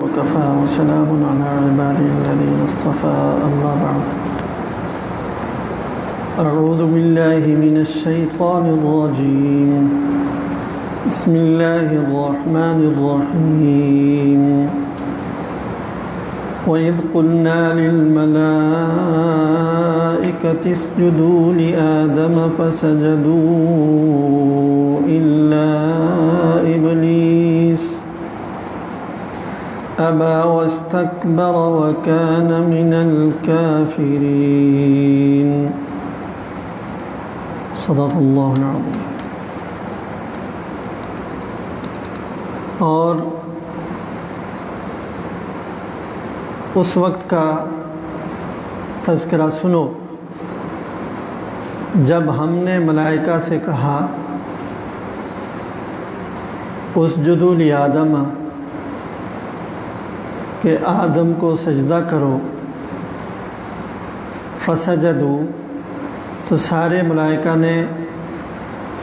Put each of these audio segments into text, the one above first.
وكفى وسلام على عباده الذين اصطفى أما بعد أعوذ بالله من الشيطان الرجيم بسم الله الرحمن الرحيم وإذ قلنا للملائكة اسجدوا لآدم فسجدوا إلا إبليس أبى واستكبر وكان من الكافرين صدق اللہ العظیم۔ اور اس وقت کا تذکرہ سنو جب ہم نے ملائکہ سے کہا اسجدوا لآدم کہ آدم کو سجدہ کرو، فسجدوا تو سارے ملائکہ نے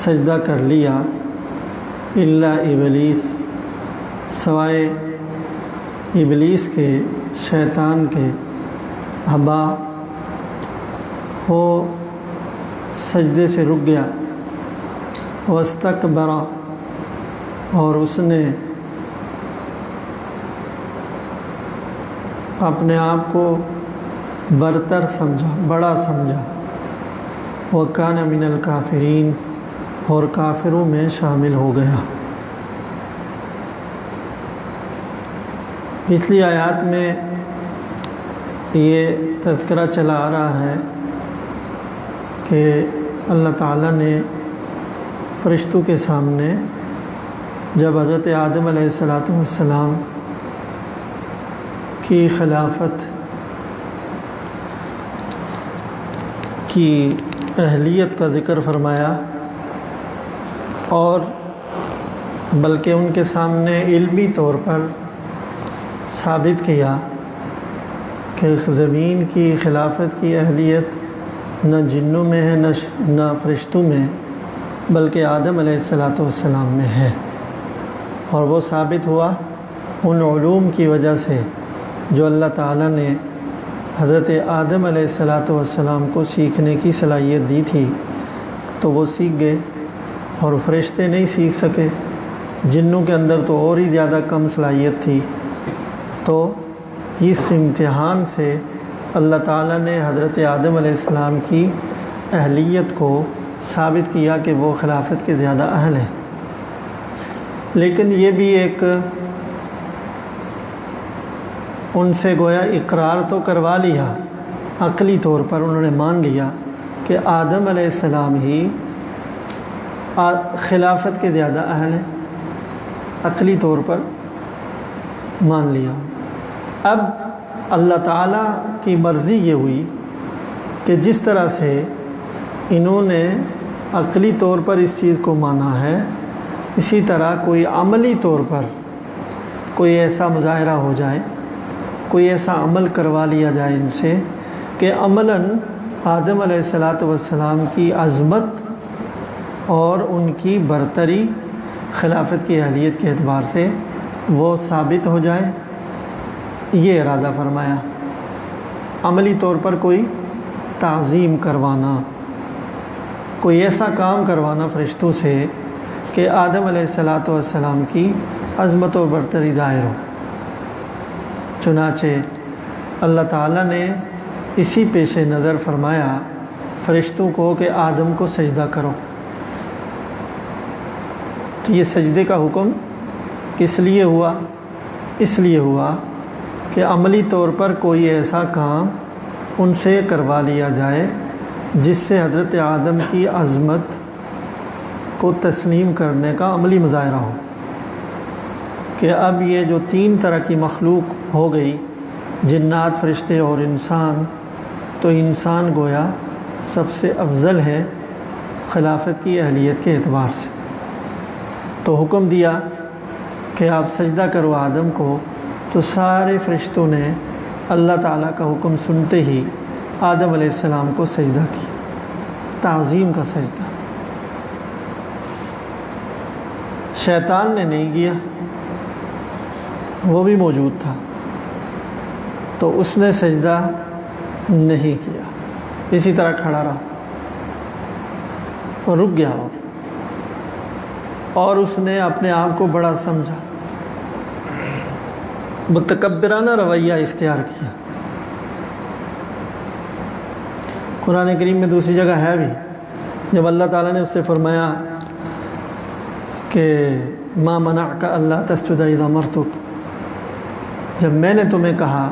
سجدہ کر لیا، الا ابلیس سوائے ابلیس کے، شیطان کے، ابا وہ سجدے سے رک گیا، واستکبر اور اس نے اپنے آپ کو برتر سمجھا، بڑا سمجھا، وَكَانَ مِنَ الْكَافِرِينَ اور کافروں میں شامل ہو گیا۔ پچھلی آیات میں یہ تذکرہ چلا آ رہا ہے کہ اللہ تعالیٰ نے فرشتوں کے سامنے جب حضرت آدم علیہ السلام کی خلافت کی اہلیت کا ذکر فرمایا اور بلکہ ان کے سامنے علمی طور پر ثابت کیا کہ زمین کی خلافت کی اہلیت نہ جنوں میں ہے نہ فرشتوں میں، بلکہ آدم علیہ السلام میں ہے، اور وہ ثابت ہوا ان علوم کی وجہ سے جو اللہ تعالیٰ نے حضرت آدم علیہ السلام کو سیکھنے کی صلاحیت دی تھی، تو وہ سیکھ گئے اور فرشتے نہیں سیکھ سکے، جنوں کے اندر تو اور ہی زیادہ کم صلاحیت تھی۔ تو اس امتحان سے اللہ تعالیٰ نے حضرت آدم علیہ السلام کی اہلیت کو ثابت کیا کہ وہ خلافت کے زیادہ اہل ہیں، لیکن یہ بھی ایک ان سے گویا اقرار تو کروا لیا، عقلی طور پر انہوں نے مان لیا کہ آدم علیہ السلام ہی خلافت کے زیادہ اہل ہیں، عقلی طور پر مان لیا۔ اب اللہ تعالیٰ کی مرضی یہ ہوئی کہ جس طرح سے انہوں نے عقلی طور پر اس چیز کو مانا ہے، اسی طرح کوئی عملی طور پر کوئی ایسا مظاہرہ ہو جائے، کوئی ایسا عمل کروا لیا جائے ان سے کہ عملاً آدم علیہ السلام کی عظمت اور ان کی برتری خلافت کی اہلیت کے اعتبار سے وہ ثابت ہو جائے، یہ ارادہ فرمایا۔ عملی طور پر کوئی تعظیم کروانا، کوئی ایسا کام کروانا فرشتوں سے کہ آدم علیہ السلام کی عظمت و برتری ظاہر ہو۔ چنانچہ اللہ تعالیٰ نے اسی پیش نظر فرمایا فرشتوں کو کہ آدم کو سجدہ کرو۔ تو یہ سجدے کا حکم کس لیے ہوا؟ اس لیے ہوا کہ عملی طور پر کوئی ایسا کام ان سے کروا لیا جائے جس سے حضرت آدم کی عظمت کو تسلیم کرنے کا عملی مظاہرہ ہو، کہ اب یہ جو تین طرح کی مخلوق ہو گئی، جنات، فرشتے اور انسان، تو انسان گویا سب سے افضل ہے خلافت کی اہلیت کے اعتبار سے۔ تو حکم دیا کہ آپ سجدہ کرو آدم کو، تو سارے فرشتوں نے اللہ تعالیٰ کا حکم سنتے ہی آدم علیہ السلام کو سجدہ کی، تعظیم کا سجدہ۔ شیطان نے نہیں کیا، وہ بھی موجود تھا، تو اس نے سجدہ نہیں کیا، اسی طرح کھڑا رہا اور رک گیا، اور اس نے اپنے آپ کو بڑا سمجھا، متکبرانہ رویہ اختیار کیا۔ قرآن کریم میں دوسری جگہ ہے بھی، جب اللہ تعالیٰ نے اس سے فرمایا کہ ما منعک الا تسجد اذا امرتک، جب میں نے تمہیں کہا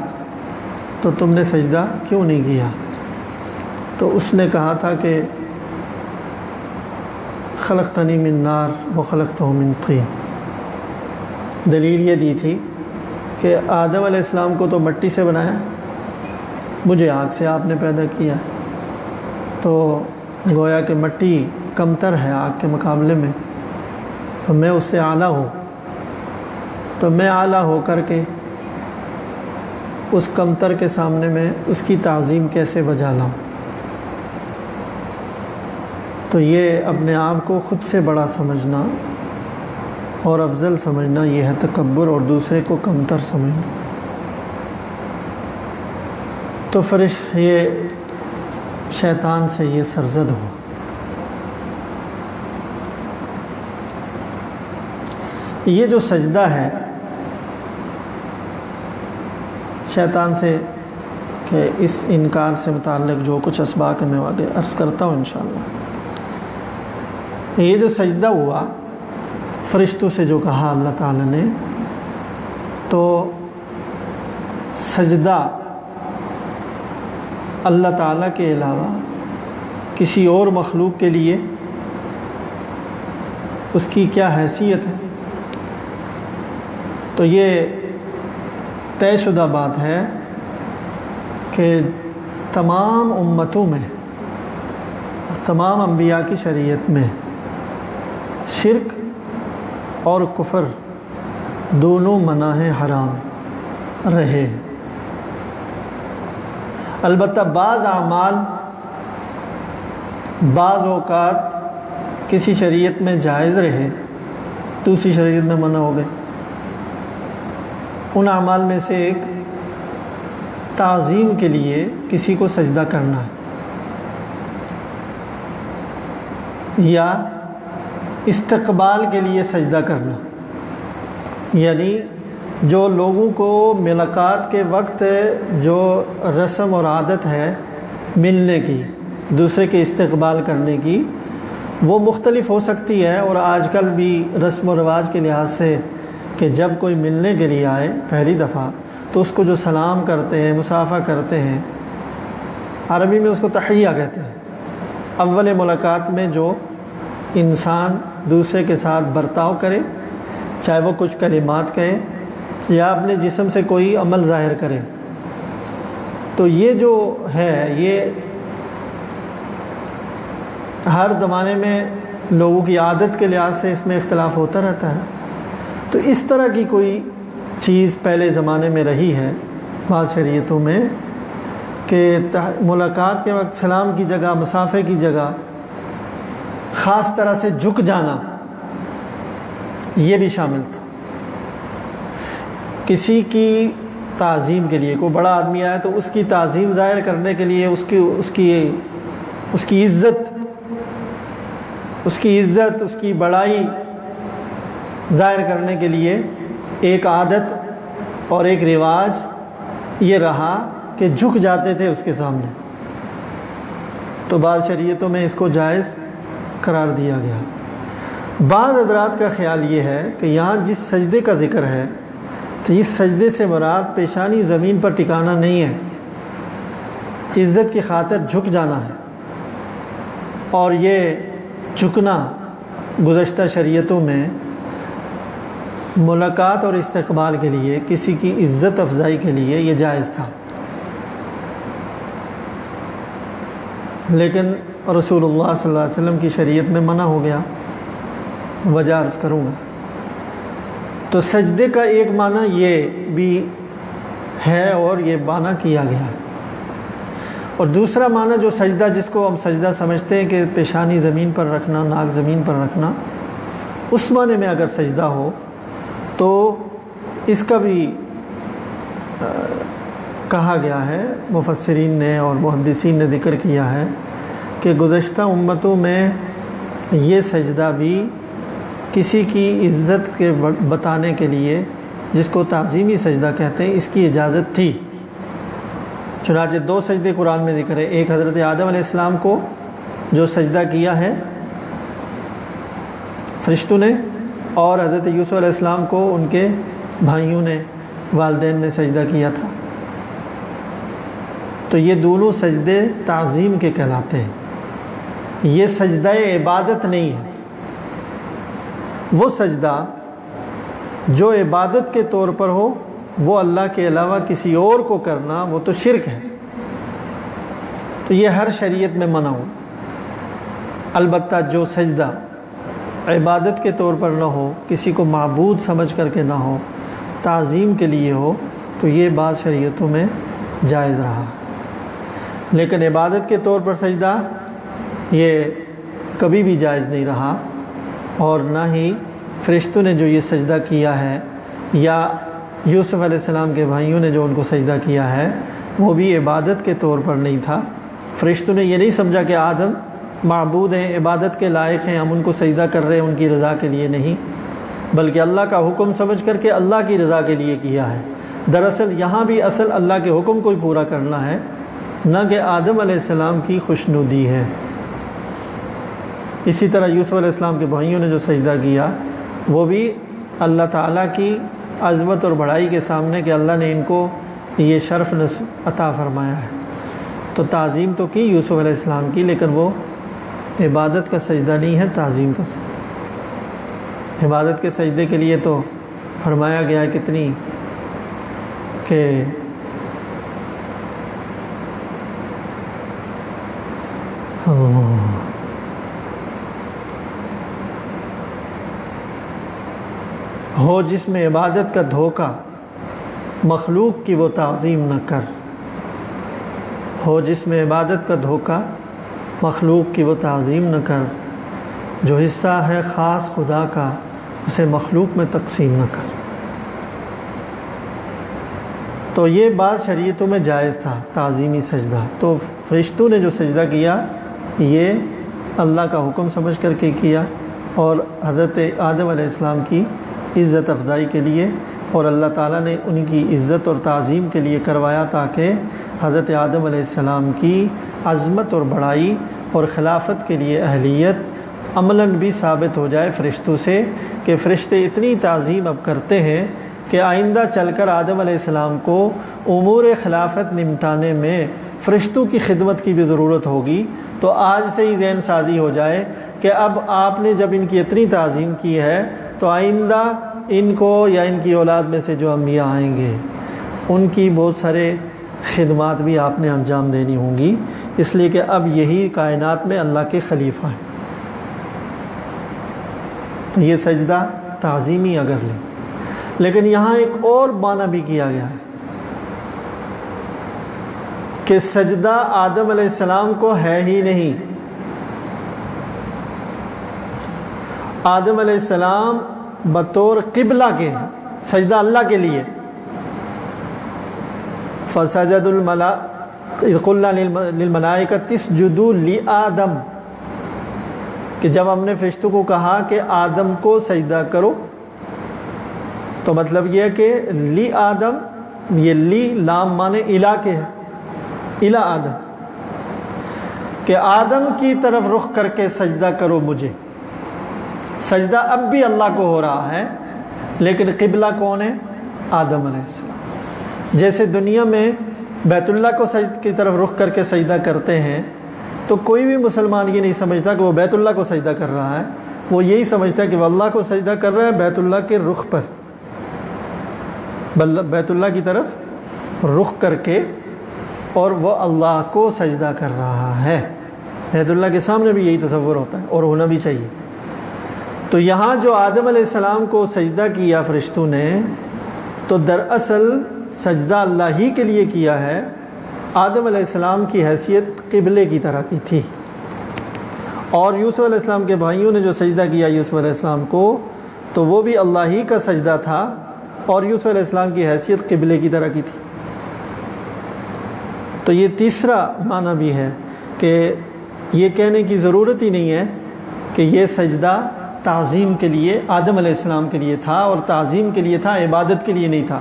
تو تم نے سجدہ کیوں نہیں کیا؟ تو اس نے کہا تھا کہ خلقتنی من نار وخلقتہ من طین، دلیل یہ دی تھی کہ آدم علیہ السلام کو تو مٹی سے بنایا، مجھے آگ سے آپ نے پیدا کیا، تو گویا کہ مٹی کمتر ہے آگ کے مقابلے میں، تو میں اس سے اعلیٰ ہوں، تو میں اعلیٰ ہو کر کے اس کمتر کے سامنے میں اس کی تعظیم کیسے بجا لاؤں؟ تو یہ اپنے آپ کو خود سے بڑا سمجھنا اور افضل سمجھنا، یہ ہے تکبر، اور دوسرے کو کمتر سمجھنا۔ تو یہ شیطان سے یہ سرزد ہو۔ یہ جو سجدہ ہے شیطان سے کہ اس انکار سے متعلق جو کچھ اسباق میں آگے عرض کرتا ہوں انشاءاللہ۔ یہ جو سجدہ ہوا فرشتوں سے جو کہا اللہ تعالیٰ نے، تو سجدہ اللہ تعالیٰ کے علاوہ کسی اور مخلوق کے لیے اس کی کیا حیثیت ہے؟ تو یہ طے شدہ بات ہے کہ تمام امتوں میں، تمام انبیاء کی شریعت میں شرک اور کفر دونوں منع حرام رہے۔ البتہ بعض اعمال بعض اوقات کسی شریعت میں جائز رہے، دوسری شریعت میں منع ہو گئے۔ ان اعمال میں سے ایک تعظیم کے لیے کسی کو سجدہ کرنا ہے، یا استقبال کے لیے سجدہ کرنا، یعنی جو لوگوں کو ملاقات کے وقت جو رسم اور عادت ہے ملنے کی، دوسرے کے استقبال کرنے کی، وہ مختلف ہو سکتی ہے، اور آج کل بھی رسم و رواج کے لحاظ سے کہ جب کوئی ملنے کے لیے آئے پہلی دفعہ تو اس کو جو سلام کرتے ہیں، مصافحہ کرتے ہیں، عربی میں اس کو تحیہ کہتے ہیں۔ اول ملاقات میں جو انسان دوسرے کے ساتھ برتاؤ کرے، چاہے وہ کچھ کلمات کہے یا اپنے جسم سے کوئی عمل ظاہر کرے، تو یہ جو ہے یہ ہر زمانے میں لوگوں کی عادت کے لحاظ سے اس میں اختلاف ہوتا رہتا ہے۔ تو اس طرح کی کوئی چیز پہلے زمانے میں رہی ہے بعض شریعتوں میں کہ ملاقات کے وقت سلام کی جگہ، مصافحے کی جگہ خاص طرح سے جھک جانا، یہ بھی شامل تھا۔ کسی کی تعظیم کے لیے، کوئی بڑا آدمی آیا تو اس کی تعظیم ظاہر کرنے کے لیے، اس کی عزت، اس کی بڑائی ظاہر کرنے کے لیے ایک عادت اور ایک رواج یہ رہا کہ جھک جاتے تھے اس کے سامنے۔ تو بعض شریعتوں میں اس کو جائز قرار دیا گیا۔ بعض حضرات کا خیال یہ ہے کہ یہاں جس سجدے کا ذکر ہے تو اس سجدے سے مراد پیشانی زمین پر ٹکانا نہیں ہے، عزت کی خاطر جھک جانا ہے، اور یہ جھکنا گزشتہ شریعتوں میں ملاقات اور استقبال کے لیے، کسی کی عزت افزائی کے لیے یہ جائز تھا، لیکن رسول اللہ صلی اللہ علیہ وسلم کی شریعت میں منع ہو گیا۔ وجہ عرض کروں گا۔ تو سجدے کا ایک معنی یہ بھی ہے اور یہ معنی کیا گیا ہے، اور دوسرا معنی جو سجدہ، جس کو ہم سجدہ سمجھتے ہیں کہ پیشانی زمین پر رکھنا، ناک زمین پر رکھنا، اس معنی میں اگر سجدہ ہو تو اس کا بھی کہا گیا ہے، مفسرین نے اور محدثین نے ذکر کیا ہے کہ گزشتہ امتوں میں یہ سجدہ بھی کسی کی عزت کے بتانے کے لیے، جس کو تعظیمی سجدہ کہتے ہیں، اس کی اجازت تھی۔ چنانچہ 2 سجدے قرآن میں ذکر ہے، ایک حضرت آدم علیہ السلام کو جو سجدہ کیا ہے فرشتوں نے، اور حضرت یوسف علیہ السلام کو ان کے بھائیوں نے، والدین نے سجدہ کیا تھا۔ تو یہ دونوں سجدے تعظیم کے کہلاتے ہیں، یہ سجدہ عبادت نہیں ہے۔ وہ سجدہ جو عبادت کے طور پر ہو، وہ اللہ کے علاوہ کسی اور کو کرنا، وہ تو شرک ہے، تو یہ ہر شریعت میں منع ہو۔ البتہ جو سجدہ عبادت کے طور پر نہ ہو، کسی کو معبود سمجھ کر کے نہ ہو، تعظیم کے لیے ہو، تو یہ بعض شریعتوں میں جائز رہا۔ لیکن عبادت کے طور پر سجدہ یہ کبھی بھی جائز نہیں رہا، اور نہ ہی فرشتوں نے جو یہ سجدہ کیا ہے، یا یوسف علیہ السلام کے بھائیوں نے جو ان کو سجدہ کیا ہے، وہ بھی عبادت کے طور پر نہیں تھا۔ فرشتوں نے یہ نہیں سمجھا کہ آدم معبود ہیں، عبادت کے لائق ہیں، ہم ان کو سجدہ کر رہے ہیں ان کی رضا کے لیے، نہیں، بلکہ اللہ کا حکم سمجھ کر کے اللہ کی رضا کے لیے کیا ہے۔ دراصل یہاں بھی اصل اللہ کے حکم کو ہی پورا کرنا ہے، نہ کہ آدم علیہ السلام کی خوشنودی ہے۔ اسی طرح یوسف علیہ السلام کے بھائیوں نے جو سجدہ کیا، وہ بھی اللہ تعالیٰ کی عظمت اور بڑائی کے سامنے کہ اللہ نے ان کو یہ شرف عطا فرمایا ہے، تو تعظیم تو کی یوسف علیہ السلام کی، لیکن وہ عبادت کا سجدہ نہیں ہے، تعظیم کا سجدہ۔ عبادت کے سجدے کے لیے تو فرمایا گیا ہے کتنی کہ ہو جس میں عبادت کا دھوکہ، مخلوق کی وہ تعظیم نہ کر۔ ہو جس میں عبادت کا دھوکہ، مخلوق کی وہ تعظیم نہ کر۔ جو حصہ ہے خاص خدا کا، اسے مخلوق میں تقسیم نہ کر۔ تو یہ بعض شریعتوں میں جائز تھا تعظیمی سجدہ، تو فرشتوں نے جو سجدہ کیا یہ اللہ کا حکم سمجھ کر کے کیا، اور حضرت آدم علیہ السلام کی عزت افزائی کے لیے، اور اللہ تعالیٰ نے ان کی عزت اور تعظیم کے لیے کروایا، تاکہ حضرت آدم علیہ السلام کی عظمت اور بڑائی اور خلافت کے لیے اہلیت عملاً بھی ثابت ہو جائے فرشتوں سے، کہ فرشتے اتنی تعظیم اب کرتے ہیں کہ آئندہ چل کر آدم علیہ السلام کو امور خلافت نمٹانے میں فرشتوں کی خدمت کی بھی ضرورت ہوگی، تو آج سے ہی ذہن سازی ہو جائے کہ اب آپ نے جب ان کی اتنی تعظیم کی ہے، تو آئندہ ان کو یا ان کی اولاد میں سے جو انبیاء آئیں گے، ان کی بہت سارے خدمات بھی آپ نے انجام دینی ہوں گی، اس لیے کہ اب یہی کائنات میں اللہ کے خلیفہ ہیں۔ تو یہ سجدہ تعظیمی اگر لیں، لیکن یہاں ایک اور معنی بھی کیا گیا ہے کہ سجدہ آدم علیہ السلام کو ہے ہی نہیں۔ آدم علیہ السلام بطور قبلہ کے ہیں، سجدہ اللہ کے لیے۔ فَسَجَدُ إِذْ قُلْنَا لِلْمَلَائِكَةِ اسْجُدُوا لِآدَمَ، کہ جب ہم نے فرشتوں کو کہا کہ آدم کو سجدہ کرو، تو مطلب یہ ہے کہ لی آدم، یہ لی لام مانے الہ کے ہے، الہ آدم، کہ آدم کی طرف رخ کر کے سجدہ کرو مجھے۔ سجدہ اب بھی اللہ کو ہو رہا ہے، لیکن قبلہ کون ہے؟ آدم علیہ السلام۔ جیسے دنیا میں بیت اللہ کو کی طرف رخ کر کے سجدہ کرتے ہیں، تو کوئی بھی مسلمان یہ نہیں سمجھتا کہ وہ بیت اللہ کو سجدہ کر رہا ہے، وہ یہی سمجھتا ہے کہ وہ اللہ کو سجدہ کر رہا ہے بیت اللہ کے رخ پر، بیت اللہ کی طرف رخ کر کے، اور وہ اللہ کو سجدہ کر رہا ہے۔ بیت اللہ کے سامنے بھی یہی تصور ہوتا ہے، اور ہونا بھی چاہیے۔ تو یہاں جو آدم علیہ السلام کو سجدہ کیا فرشتوں نے، تو دراصل سجدہ اللہ ہی کے لیے کیا ہے۔ آدم علیہ السلام کی حیثیت قبلے کی طرح کی تھی، اور یوسف علیہ السلام کے بھائیوں نے جو سجدہ کیا یوسف علیہ السلام کو، تو وہ بھی اللہ ہی کا سجدہ تھا، اور یوسف علیہ السلام کی حیثیت قبلے کی طرح کی تھی۔ تو یہ تیسرا معنی بھی ہے کہ یہ کہنے کی ضرورت ہی نہیں ہے کہ یہ سجدہ تعظیم کے لیے آدم علیہ السلام کے لیے تھا، اور تعظیم کے لیے تھا، عبادت کے لیے نہیں تھا۔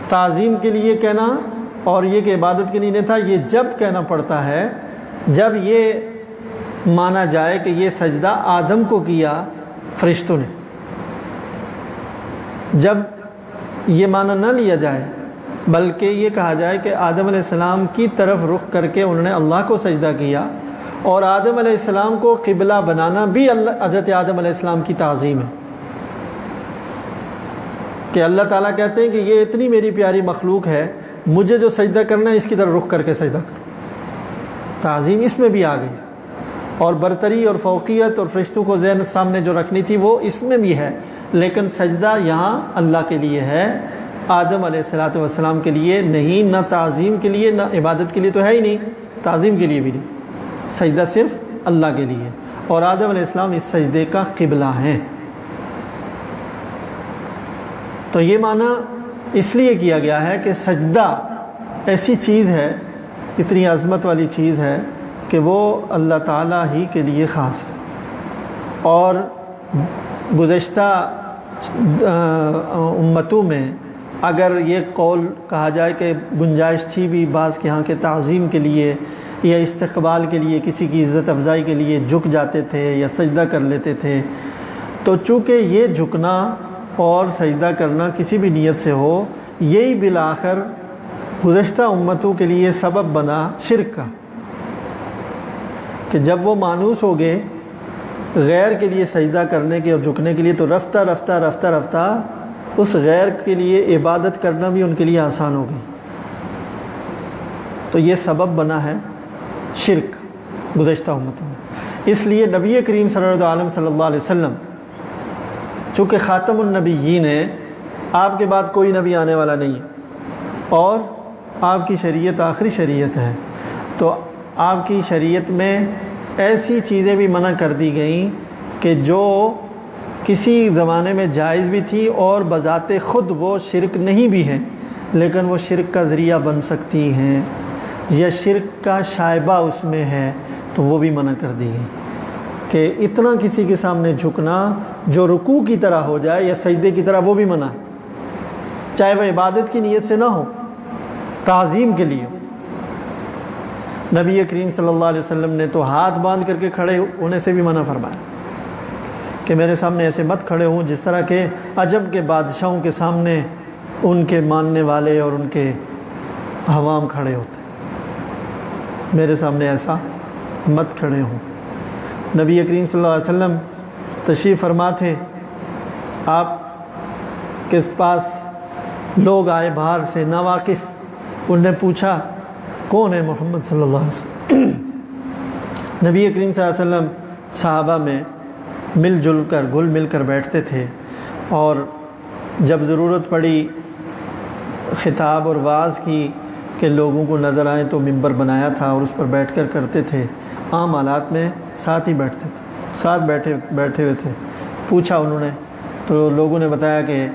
تعظیم کے لیے کہنا اور یہ کہ عبادت کے لیے نہیں تھا، یہ جب کہنا پڑتا ہے جب یہ مانا جائے کہ یہ سجدہ آدم کو کیا فرشتوں نے۔ جب یہ معنی نہ لیا جائے بلکہ یہ کہا جائے کہ آدم علیہ السلام کی طرف رخ کر کے انہوں نے اللہ کو سجدہ کیا، اور آدم علیہ السلام کو قبلہ بنانا بھی حضرت آدم علیہ السلام کی تعظیم ہے، کہ اللہ تعالیٰ کہتے ہیں کہ یہ اتنی میری پیاری مخلوق ہے، مجھے جو سجدہ کرنا ہے اس کی طرف رخ کر کے سجدہ کرو۔ تعظیم اس میں بھی آ گئی، اور برتری اور فوقیت اور فرشتوں کو ذہن سامنے جو رکھنی تھی وہ اس میں بھی ہے، لیکن سجدہ یہاں اللہ کے لیے ہے، آدم علیہ السلام کے لیے نہیں، نہ تعظیم کے لیے نہ عبادت کے لیے تو ہے ہی نہیں، تعظیم کے لیے بھی نہیں، سجدہ صرف اللہ کے لیے، اور آدم علیہ السلام اس سجدے کا قبلہ ہیں۔ تو یہ معنی اس لیے کیا گیا ہے کہ سجدہ ایسی چیز ہے، اتنی عظمت والی چیز ہے کہ وہ اللہ تعالیٰ ہی کے لیے خاص ہے، اور گزشتہ امتوں میں اگر یہ قول کہا جائے کہ گنجائش تھی بھی بعض کے ہاں کہ تعظیم کے لیے یا استقبال کے لیے، کسی کی عزت افزائی کے لیے جھک جاتے تھے یا سجدہ کر لیتے تھے، تو چونکہ یہ جھکنا اور سجدہ کرنا کسی بھی نیت سے ہو، یہی بالآخر گزشتہ امتوں کے لیے سبب بنا شرک کا، کہ جب وہ مانوس ہو گئے غیر کے لیے سجدہ کرنے کے اور جھکنے کے لیے، تو رفتہ رفتہ رفتہ رفتہ اس غیر کے لیے عبادت کرنا بھی ان کے لیے آسان ہو گئی، تو یہ سبب بنا ہے شرک گزشتہ امتوں میں۔ اس لیے نبی کریم صلی اللہ علیہ وسلم چونکہ خاتم النبیین ہے، آپ کے بعد کوئی نبی آنے والا نہیں ہے، اور آپ کی شریعت آخری شریعت ہے، تو آپ کی شریعت میں ایسی چیزیں بھی منع کر دی گئیں کہ جو کسی زمانے میں جائز بھی تھی اور بذات خود وہ شرک نہیں بھی ہیں، لیکن وہ شرک کا ذریعہ بن سکتی ہیں یا شرک کا شائبہ اس میں ہے، تو وہ بھی منع کر دی گئی، کہ اتنا کسی کے سامنے جھکنا جو رکوع کی طرح ہو جائے یا سجدے کی طرح، وہ بھی منع ہے، چاہے وہ عبادت کی نیت سے نہ ہو، تعظیم کے لیے۔ نبی کریم صلی اللہ علیہ وسلم نے تو ہاتھ باندھ کر کے کھڑے ہونے سے بھی منع فرمایا کہ میرے سامنے ایسے مت کھڑے ہوں جس طرح کے عجب کے بادشاہوں کے سامنے ان کے ماننے والے اور ان کے عوام کھڑے ہوتے، میرے سامنے ایسا مت کھڑے ہوں۔ نبی کریم صلی اللہ علیہ وسلم تشریف فرما تھے، آپ کے پاس لوگ آئے باہر سے ناواقف، انہوں نے پوچھا کون ہے محمد صلی اللہ علیہ وسلم؟ نبی کریم صلی اللہ علیہ وسلم صحابہ میں مل جل کر گھل مل کر بیٹھتے تھے، اور جب ضرورت پڑی خطاب اور وعظ کی کہ لوگوں کو نظر آئیں تو ممبر بنایا تھا اور اس پر بیٹھ کر کرتے تھے، عام حالات میں ساتھ ہی بیٹھتے تھے، ساتھ بیٹھے ہوئے تھے۔ پوچھا انہوں نے تو لوگوں نے بتایا کہ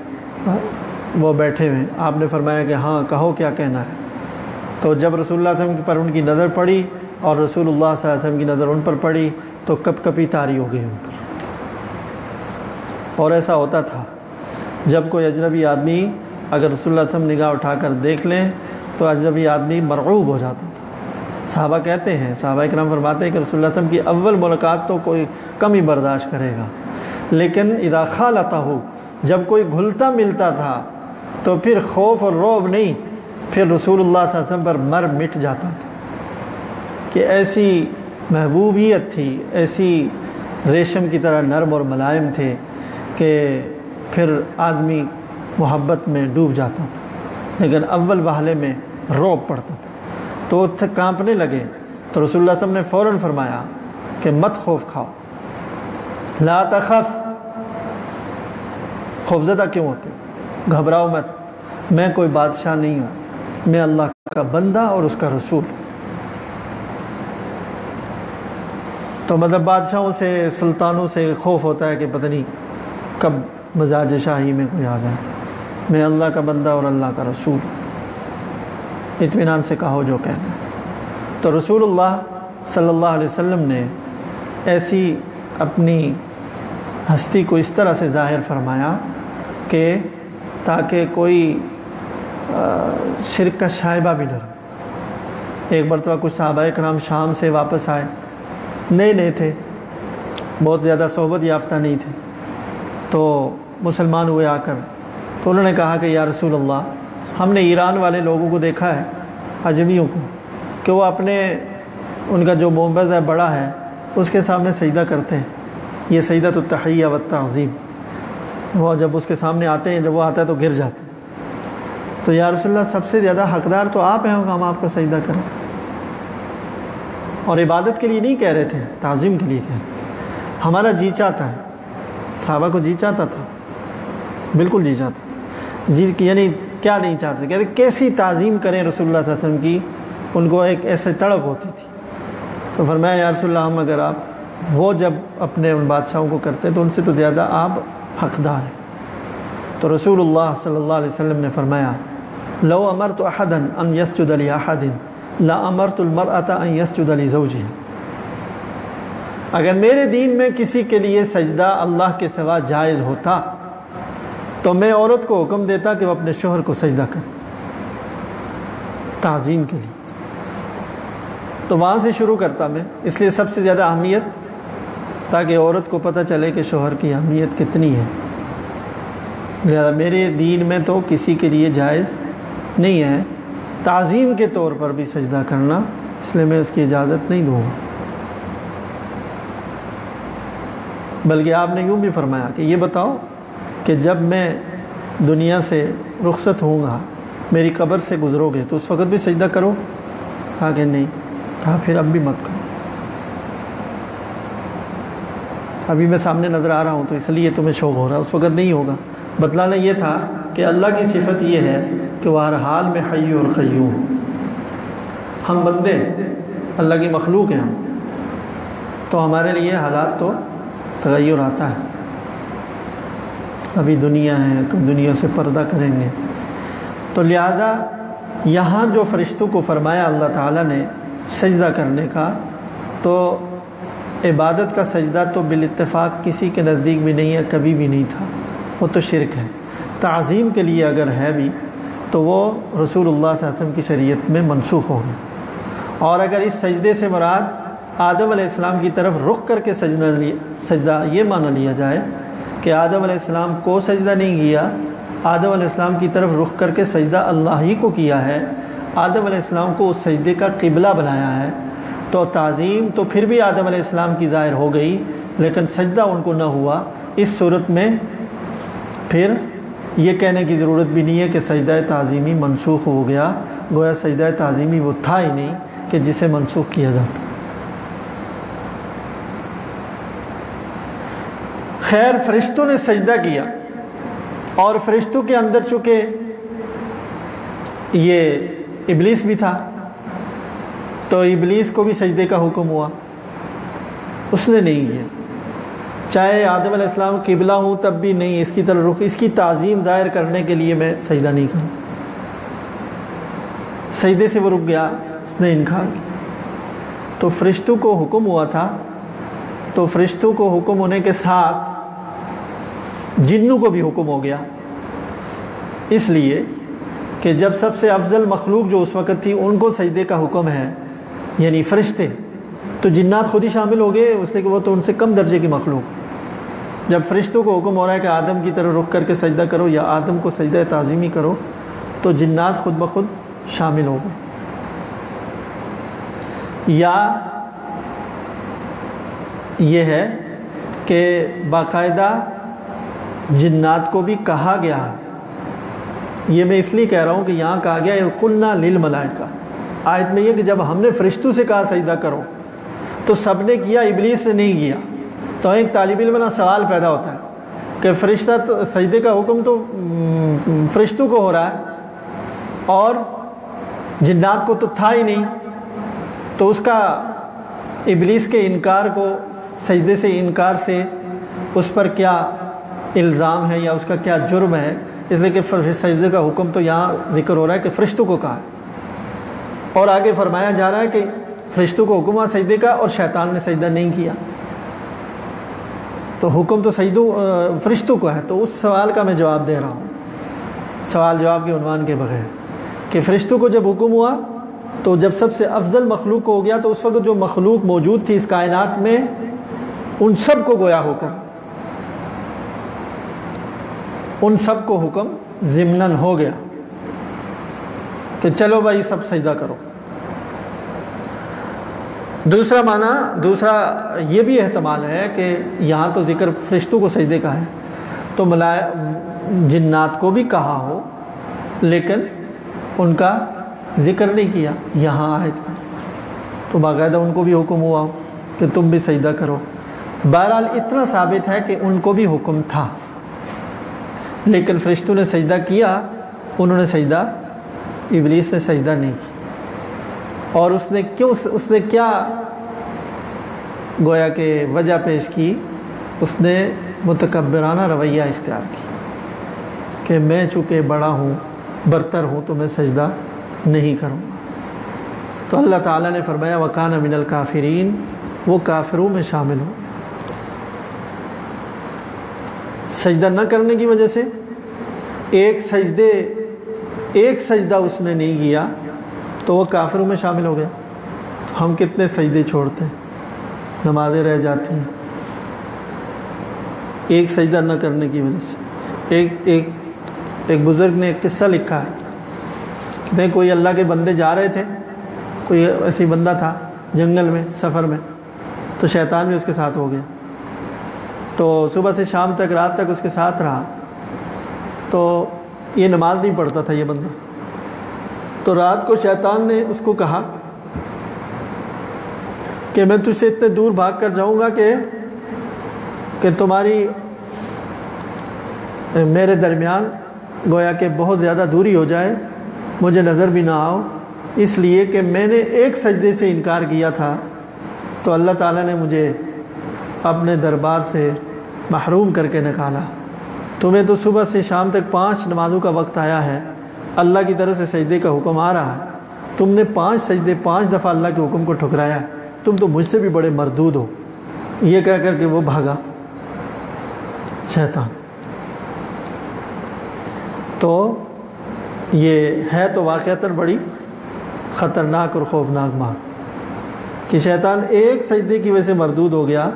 وہ بیٹھے ہوئے، آپ نے فرمایا کہ ہاں کہو کیا کہنا ہے۔ تو جب رسول اللہ صلی اللہ علیہ وسلم پر ان کی نظر پڑی اور رسول اللہ صلی اللہ علیہ وسلم کی نظر ان پر پڑی تو کپ کپی طاری ہو گئی ان پر، اور ایسا ہوتا تھا جب کوئی اجنبی آدمی اگر رسول اللہ صلی اللہ علیہ وسلم نگاہ اٹھا کر دیکھ لیں تو اجنبی آدمی مرعوب ہو جاتا تھا۔ صحابہ کہتے ہیں، صحابہ کرام فرماتے ہیں کہ رسول اللہ صلی اللہ علیہ وسلم کی اول ملاقات تو کوئی کم ہی برداشت کرے گا، لیکن اذا خالطہ، جب کوئی گھلتا ملتا تھا تو پھر خوف اور رعب نہیں، پھر رسول اللہ صلی اللہ علیہ وسلم پر مر مٹ جاتا تھا، کہ ایسی محبوبیت تھی، ایسی ریشم کی طرح نرم اور ملائم تھے کہ پھر آدمی محبت میں ڈوب جاتا تھا، لیکن اول وہلے میں رعب پڑتا تھا، تو وہ کانپنے لگے۔ تو رسول اللہ صلی اللہ علیہ وسلم نے فوراً فرمایا کہ مت خوف کھاؤ، لا تخف، خوفزدہ کیوں ہوتے، گھبراؤ مت، میں کوئی بادشاہ نہیں ہوں، میں اللہ کا بندہ اور اس کا رسول۔ تو مطلب بادشاہوں سے، سلطانوں سے خوف ہوتا ہے کہ پتہ نہیں کب مزاج شاہی میں کوئی آ جائے، میں اللہ کا بندہ اور اللہ کا رسول، اطمینان سے کہو جو کہنا ہے۔ تو رسول اللہ صلی اللہ علیہ وسلم نے ایسی اپنی ہستی کو اس طرح سے ظاہر فرمایا کہ تاکہ کوئی شرک کا شائبہ بھی نہ رہے۔ ایک مرتبہ کچھ صحابہ کرام شام سے واپس آئے، نئے تھے، بہت زیادہ صحبت یافتہ نہیں تھے، تو مسلمان ہوئے آ کر، تو انہوں نے کہا کہ یا رسول اللہ، ہم نے ایران والے لوگوں کو دیکھا ہے، عجمیوں کو، کہ وہ ان کا جو معبد ہے بڑا ہے، اس کے سامنے سجدہ کرتے ہیں، یہ سجدۃ التحیہ والتعظیم، وہ جب اس کے سامنے آتے ہیں، جب وہ آتا ہے تو گر جاتے ہیں۔ تو یا رسول اللہ، سب سے زیادہ حقدار تو آپ ہیں، ہم آپ کا سجدہ کریں۔ اور عبادت کے لیے نہیں کہہ رہے تھے، تعظیم کے لیے کہہ رہے۔ ہمارا جی چاہتا ہے، صحابہ کو جی چاہتا تھا، بالکل جی چاہتا، جی یعنی کیا نہیں چاہتے، کہتے کیسی تعظیم کریں رسول اللہ صلی اللہ علیہ وسلم کی، ان کو ایک ایسے تڑپ ہوتی تھی۔ تو فرمایا یا رسول اللہ، ہم اگر آپ وہ جب اپنے ان بادشاہوں کو کرتے تو ان سے تو زیادہ آپ حقدار ہیں۔ تو رسول اللہ صلی اللہ علیہ وسلم نے فرمایا لو امرت احدا ان يسجد لاحد لا امرت المرأة ان يسجد لزوجها، اگر میرے دین میں کسی کے لیے سجدہ اللہ کے سوا جائز ہوتا تو میں عورت کو حکم دیتا کہ وہ اپنے شوہر کو سجدہ کرے، تعظیم کے لیے۔ تو وہاں سے شروع کرتا میں، اس لیے سب سے زیادہ اہمیت، تاکہ عورت کو پتہ چلے کہ شوہر کی اہمیت کتنی ہے۔ لہذا میرے دین میں تو کسی کے لیے جائز نہیں ہے تعظیم کے طور پر بھی سجدہ کرنا، اس لیے میں اس کی اجازت نہیں دوں گا۔ بلکہ آپ نے یوں بھی فرمایا کہ یہ بتاؤ کہ جب میں دنیا سے رخصت ہوں گا، میری قبر سے گزرو گے، تو اس وقت بھی سجدہ کرو؟ کہا کہ نہیں۔ کہا پھر اب بھی مت کرو، ابھی میں سامنے نظر آ رہا ہوں تو اس لیے تمہیں شوق ہو رہا، اس وقت نہیں ہوگا۔ بتلانا یہ تھا کہ اللہ کی صفت یہ ہے کہ وہ ہر حال میں حی اور قیوم، ہم بندے، اللہ کی مخلوق ہیں ہم، تو ہمارے لیے حالات تو تغیر آتا ہے۔ ابھی دنیا ہے، کب دنیا سے پردہ کریں گے، تو لہذا یہاں جو فرشتوں کو فرمایا اللہ تعالیٰ نے سجدہ کرنے کا، تو عبادت کا سجدہ تو بالاتفاق کسی کے نزدیک بھی نہیں ہے، کبھی بھی نہیں تھا، وہ تو شرک ہے۔ تعظیم کے لیے اگر ہے بھی تو وہ رسول اللہ صلی اللہ علیہ وسلم کی شریعت میں منسوخ ہو گیا۔ اور اگر اس سجدے سے مراد آدم علیہ السلام کی طرف رخ کر کے سجدہ یہ مانا لیا جائے کہ آدم علیہ السلام کو سجدہ نہیں کیا، آدم علیہ السلام کی طرف رخ کر کے سجدہ اللہ ہی کو کیا ہے، آدم علیہ السلام کو اس سجدے کا قبلہ بنایا ہے، تو تعظیم تو پھر بھی آدم علیہ السلام کی ظاہر ہو گئی، لیکن سجدہ ان کو نہ ہوا۔ اس صورت میں پھر یہ کہنے کی ضرورت بھی نہیں ہے کہ سجدہ تعظیمی منسوخ ہو گیا، گویا سجدہ تعظیمی وہ تھا ہی نہیں کہ جسے منسوخ کیا جاتا۔ خیر، فرشتوں نے سجدہ کیا، اور فرشتوں کے اندر چونکہ یہ ابلیس بھی تھا، تو ابلیس کو بھی سجدے کا حکم ہوا، اس نے نہیں کیا۔ چاہے آدم علیہ السلام قبلہ ہوں تب بھی نہیں، اس کی طرف رخ، اس کی تعظیم ظاہر کرنے کے لیے میں سجدہ نہیں کروں۔ سجدے سے وہ رک گیا، اس نے انکار کیا۔ تو فرشتوں کو حکم ہوا تھا، تو فرشتوں کو حکم ہونے کے ساتھ جنوں کو بھی حکم ہو گیا، اس لیے کہ جب سب سے افضل مخلوق جو اس وقت تھی ان کو سجدے کا حکم ہے، یعنی فرشتے، تو جنات خود ہی شامل ہو گئے، اس لیے کہ وہ تو ان سے کم درجے کی مخلوق۔ جب فرشتوں کو حکم ہو رہا ہے کہ آدم کی طرف رخ کر کے سجدہ کرو یا آدم کو سجدہ تعظیمی کرو، تو جنات خود بخود شامل ہو گئے۔ یا یہ ہے کہ باقاعدہ جنات کو بھی کہا گیا ہے، یہ میں اس لیے کہہ رہا ہوں کہ یہاں کہا گیا اذ قلنا للملائکہ، آیت میں یہ کہ جب ہم نے فرشتوں سے کہا سجدہ کرو تو سب نے کیا، ابلیس نے نہیں کیا۔ تو ایک طالب علم نا سوال پیدا ہوتا ہے کہ فرشتہ تو سجدے کا حکم تو فرشتوں کو ہو رہا ہے اور جنات کو تو تھا ہی نہیں، تو اس کا ابلیس کے انکار کو، سجدے سے انکار سے، اس پر کیا الزام ہے یا اس کا کیا جرم ہے، اس لیے کہ سجدے کا حکم تو یہاں ذکر ہو رہا ہے کہ فرشتوں کو کہا ہے، اور آگے فرمایا جا رہا ہے کہ فرشتوں کو حکم ہوا سجدے کا اور شیطان نے سجدہ نہیں کیا، تو حکم تو فرشتوں کو ہے۔ تو اس سوال کا میں جواب دے رہا ہوں، سوال جواب کے عنوان کے بغیر، کہ فرشتوں کو جب حکم ہوا تو جب سب سے افضل مخلوق کو ہو گیا تو اس وقت جو مخلوق موجود تھی اس کائنات میں ان سب کو گویا حکم، ان سب کو حکم ضمناً ہو گیا کہ چلو بھائی سب سجدہ کرو۔ دوسرا معنی، دوسرا یہ بھی احتمال ہے کہ یہاں تو ذکر فرشتوں کو سجدے کا ہے تو جنات کو بھی کہا ہو لیکن ان کا ذکر نہیں کیا یہاں آیت میں، تو باقاعدہ ان کو بھی حکم ہوا ہو کہ تم بھی سجدہ کرو۔ بہرحال اتنا ثابت ہے کہ ان کو بھی حکم تھا، لیکن فرشتوں نے سجدہ کیا، انہوں نے سجدہ، ابلیس نے سجدہ نہیں کیا۔ اور اس نے کیا گویا کہ وجہ پیش کی، اس نے متکبرانہ رویہ اختیار کی کہ میں چونکہ بڑا ہوں، برتر ہوں، تو میں سجدہ نہیں کروں گا۔ تو اللہ تعالیٰ نے فرمایا وَكَانَ مِنَ الْكَافِرِينَ، وہ کافروں میں شامل ہو۔ سجدہ نہ کرنے کی وجہ سے ایک سجدہ اس نے نہیں کیا تو وہ کافروں میں شامل ہو گیا۔ ہم کتنے سجدے چھوڑتے ہیں، نمازیں رہ جاتی ہیں ایک سجدہ نہ کرنے کی وجہ سے۔ ایک بزرگ نے ایک قصہ لکھا ہے، کہتے ہیں کوئی اللہ کے بندے جا رہے تھے، کوئی ایسی بندہ تھا جنگل میں سفر میں، تو شیطان بھی اس کے ساتھ ہو گیا، تو صبح سے شام تک، رات تک اس کے ساتھ رہا، تو یہ نماز نہیں پڑھتا تھا یہ بندہ۔ تو رات کو شیطان نے اس کو کہا کہ میں تجھ سے اتنے دور بھاگ کر جاؤں گا کہ تمہاری میرے درمیان گویا کہ بہت زیادہ دوری ہو جائے، مجھے نظر بھی نہ آؤ، اس لیے کہ میں نے ایک سجدے سے انکار کیا تھا تو اللہ تعالیٰ نے مجھے اپنے دربار سے محروم کر کے نکالا۔ تمہیں تو صبح سے شام تک 5 نمازوں کا وقت آیا ہے، اللہ کی طرف سے سجدے کا حکم آ رہا ہے، تم نے 5 سجدے 5 دفعہ اللہ کے حکم کو ٹھکرایا، تم تو مجھ سے بھی بڑے مردود ہو، یہ کہہ کر کے وہ بھاگا شیطان۔ تو یہ ہے تو واقعتاً بڑی خطرناک اور خوفناک بات کہ شیطان ایک سجدے کی وجہ سے مردود ہو گیا،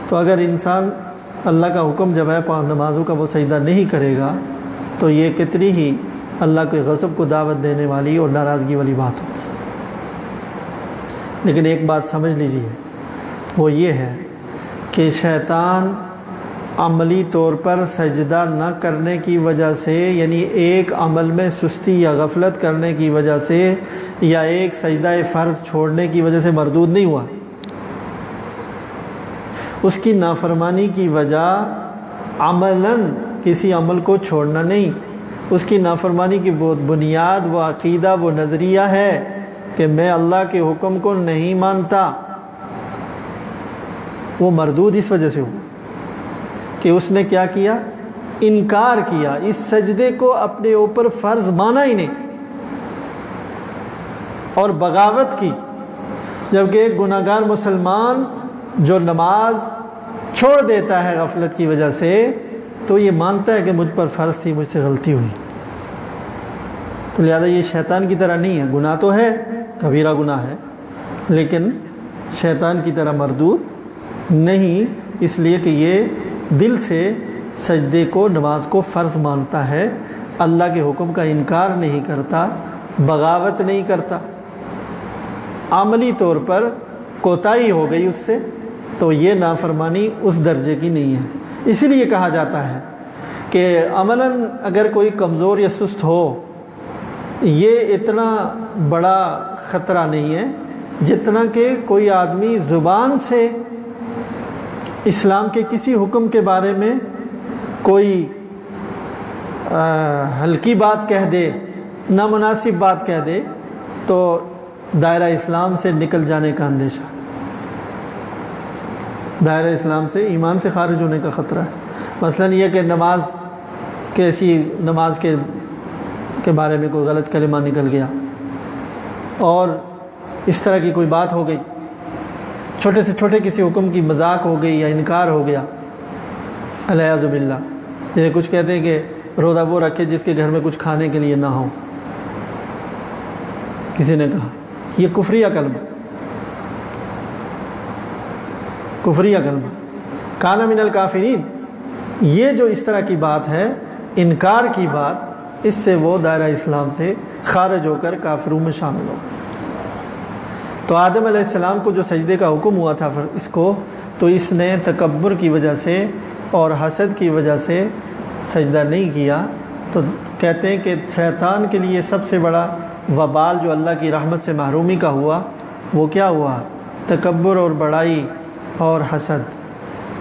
تو اگر انسان اللہ کا حکم جب ہے 5 نمازوں کا وہ سجدہ نہیں کرے گا تو یہ کتنی ہی اللہ کے غضب کو دعوت دینے والی اور ناراضگی والی بات ہوگی۔ لیکن ایک بات سمجھ لیجیے، وہ یہ ہے کہ شیطان عملی طور پر سجدہ نہ کرنے کی وجہ سے، یعنی ایک عمل میں سستی یا غفلت کرنے کی وجہ سے یا ایک سجدہ فرض چھوڑنے کی وجہ سے مردود نہیں ہوا، اس کی نافرمانی کی وجہ عملاً کسی عمل کو چھوڑنا نہیں، اس کی نافرمانی کی بنیاد وہ عقیدہ، وہ نظریہ ہے کہ میں اللہ کے حکم کو نہیں مانتا، وہ مردود اس وجہ سے ہوا کہ اس نے کیا کیا، انکار کیا، اس سجدے کو اپنے اوپر فرض مانا ہی نہیں اور بغاوت کی۔ جبکہ ایک گناہ گار مسلمان جو نماز چھوڑ دیتا ہے غفلت کی وجہ سے تو یہ مانتا ہے کہ مجھ پر فرض تھی، مجھ سے غلطی ہوئی، تو لہذا یہ شیطان کی طرح نہیں ہے، گناہ تو ہے، کبیرہ گناہ ہے، لیکن شیطان کی طرح مردود نہیں، اس لیے کہ یہ دل سے سجدے کو، نماز کو فرض مانتا ہے، اللہ کے حکم کا انکار نہیں کرتا، بغاوت نہیں کرتا۔ عملی طور پر کوتاہی ہو گئی اس سے تو یہ نافرمانی اس درجے کی نہیں ہے۔ اسی لیے کہا جاتا ہے کہ عملاً اگر کوئی کمزور یا سست ہو، یہ اتنا بڑا خطرہ نہیں ہے جتنا کہ کوئی آدمی زبان سے اسلام کے کسی حکم کے بارے میں کوئی ہلکی بات کہہ دے، نامناسب بات کہہ دے تو دائرہ اسلام سے نکل جانے کا اندیشہ، دائرہ اسلام سے، ایمان سے خارج ہونے کا خطرہ ہے۔ مثلاً یہ کہ نماز کے بارے میں کوئی غلط کلمہ نکل گیا اور اس طرح کی کوئی بات ہو گئی، چھوٹے سے چھوٹے کسی حکم کی مذاق ہو گئی یا انکار ہو گیا، الیاذ باللہ۔ جیسے کچھ کہتے ہیں کہ روزہ وہ رکھے جس کے گھر میں کچھ کھانے کے لیے نہ ہو، کسی نے کہا یہ کفریہ کلمہ، کفریہ کلمہ، کان من الکافرین۔ یہ جو اس طرح کی بات ہے، انکار کی بات، اس سے وہ دائرہ اسلام سے خارج ہو کر کافروں میں شامل ہو۔ تو آدم علیہ السلام کو جو سجدے کا حکم ہوا تھا اس کو، تو اس نے تکبر کی وجہ سے اور حسد کی وجہ سے سجدہ نہیں کیا۔ تو کہتے ہیں کہ شیطان کے لیے سب سے بڑا وبال جو اللہ کی رحمت سے محرومی کا ہوا، وہ کیا ہوا؟ تکبر اور بڑائی اور حسد،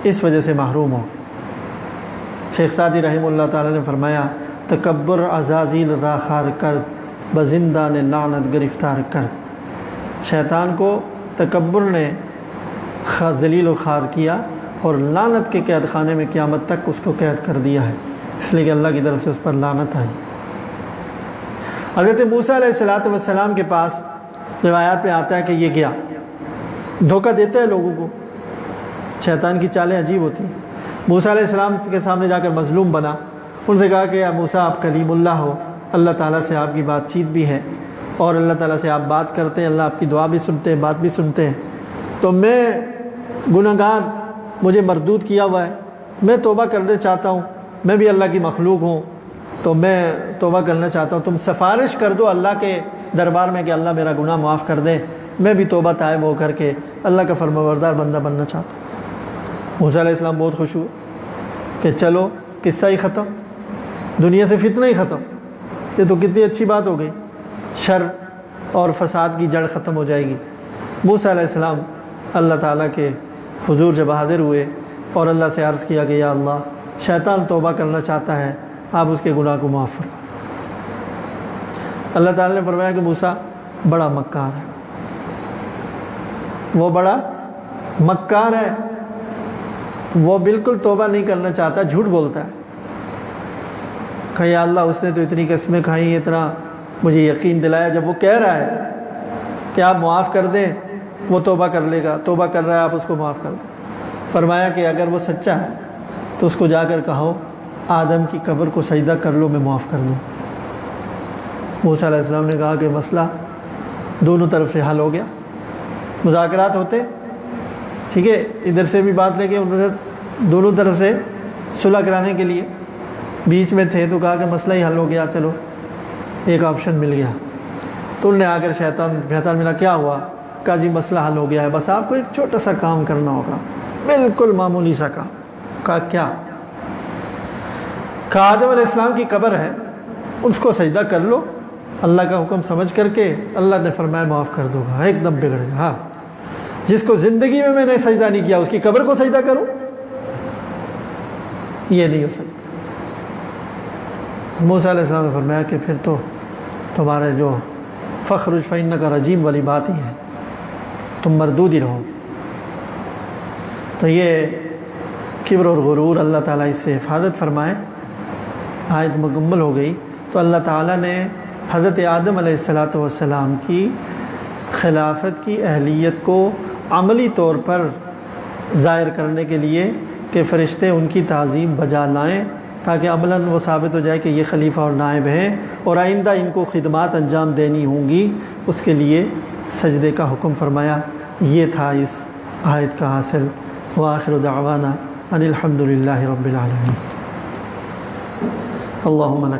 اس وجہ سے محروم ہو۔ شیخ سعدی رحمہ اللہ تعالی نے فرمایا، تکبر عزازیل را خار کرد، بزندان لعنت گرفتار کرد۔ شیطان کو تکبر نے ذلیل و خوار کیا اور لعنت کے قید خانے میں قیامت تک اس کو قید کر دیا ہے، اس لیے کہ اللہ کی طرف سے اس پر لعنت آئی۔ حضرت موسیٰ علیہ السلام کے پاس روایات میں آتا ہے کہ یہ گیا، دھوکہ دیتا ہے لوگوں کو، شیطان کی چالیں عجیب ہوتی ہیں۔ موسیٰ علیہ السلام کے سامنے جا کر مظلوم بنا، ان سے کہا کہ موسیٰ آپ کلیم اللہ ہو، اللہ تعالیٰ سے آپ کی بات چیت بھی ہے اور اللہ تعالیٰ سے آپ بات کرتے ہیں، اللہ آپ کی دعا بھی سنتے ہیں، بات بھی سنتے ہیں، تو میں گنہگار، مجھے مردود کیا ہوا ہے، میں توبہ کرنا چاہتا ہوں، میں بھی اللہ کی مخلوق ہوں، تو میں توبہ کرنا چاہتا ہوں، تم سفارش کر دو اللہ کے دربار میں کہ اللہ میرا گناہ معاف کر دے، میں بھی توبہ تائب ہو کر کے اللہ کا فرمانبردار بندہ بننا چاہتا ہوں۔ موسیٰ علیہ السلام بہت خوش ہوئے کہ چلو قصہ ہی ختم، دنیا سے فتنہ ہی ختم، یہ تو کتنی اچھی بات ہو گئی، شر اور فساد کی جڑ ختم ہو جائے گی۔ موسیٰ علیہ السلام اللہ تعالیٰ کے حضور جب حاضر ہوئے اور اللہ سے عرض کیا کہ یا اللہ، شیطان توبہ کرنا چاہتا ہے، آپ اس کے گناہ کو معاف فرما دیں۔ اللہ تعالیٰ نے فرمایا کہ موسیٰ بڑا مکار ہے، وہ بڑا مکار ہے، وہ بالکل توبہ نہیں کرنا چاہتا، جھوٹ بولتا ہے۔ کہ یا اللہ، اس نے تو اتنی قسمیں کھائیں، اتنا مجھے یقین دلایا، جب وہ کہہ رہا ہے کہ آپ معاف کر دیں وہ توبہ کر لے گا، توبہ کر رہا ہے آپ اس کو معاف کر دیں۔ فرمایا کہ اگر وہ سچا ہے تو اس کو جا کر کہو آدم کی قبر کو سجدہ کر لو، میں معاف کر دوں۔ موسیٰ علیہ السلام نے کہا کہ مسئلہ دونوں طرف سے حل ہو گیا، مذاکرات ہوتے، ٹھیک ہے، ادھر سے بھی بات لے کے ادھر دونوں طرف سے صلح کرانے کے لیے بیچ میں تھے، تو کہا کہ مسئلہ ہی حل ہو گیا، چلو ایک آپشن مل گیا۔ تو انہوں نے آ کر شیطان ملا، کیا ہوا؟ کہا جی مسئلہ حل ہو گیا ہے، بس آپ کو ایک چھوٹا سا کام کرنا ہوگا، بالکل معمولی سا کام۔ کہا کیا؟ کہا آدم علیہ السلام کی قبر ہے، اس کو سجدہ کر لو، اللہ کا حکم سمجھ کر کے۔ اللہ نے فرمایا معاف کر دوں گا، ایک دم بگڑ گیا۔ ہاں، جس کو زندگی میں نے سجدہ نہیں کیا، اس کی قبر کو سجدہ کروں؟ یہ نہیں ہو سکتا۔ موسیٰ علیہ السلام نے فرمایا کہ پھر تو تمہارے جو فخرج فإنک رجیم والی بات ہی ہے، تم مردود ہی رہو۔ تو یہ کبر اور غرور، اللہ تعالیٰ اس سے حفاظت فرمائے۔ آیت مکمل ہو گئی۔ تو اللہ تعالیٰ نے حضرت آدم علیہ السلام کی خلافت کی اہلیت کو عملی طور پر ظاہر کرنے کے لیے کہ فرشتے ان کی تعظیم بجا لائیں، تاکہ عملاً وہ ثابت ہو جائے کہ یہ خلیفہ اور نائب ہیں اور آئندہ ان کو خدمات انجام دینی ہوں گی، اس کے لیے سجدے کا حکم فرمایا۔ یہ تھا اس آیت کا حاصل۔ وآخر دعوانا ان الحمد للہ رب العالمین۔ اللہم لک